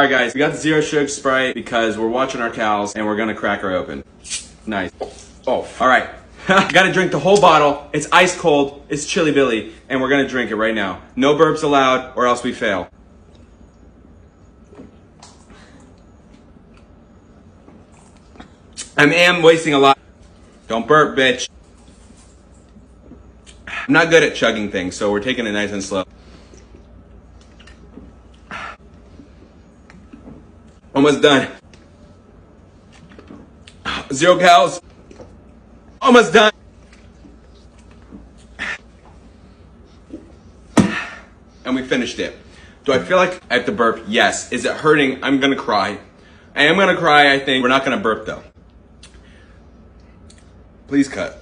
Alright guys, we got the zero sugar Sprite because we're watching our cows and we're gonna crack her open. Nice. Oh, alright. Gotta drink the whole bottle. It's ice cold, it's Chili Billy, and we're gonna drink it right now. No burps allowed or else we fail. I am wasting a lot. Don't burp, bitch. I'm not good at chugging things, so we're taking it nice and slow. Almost done. 0 cows. Almost done. And we finished it. Do I feel like I have to burp? Yes. Is it hurting? I'm gonna cry. I am gonna cry, I think. We're not gonna burp though. Please cut.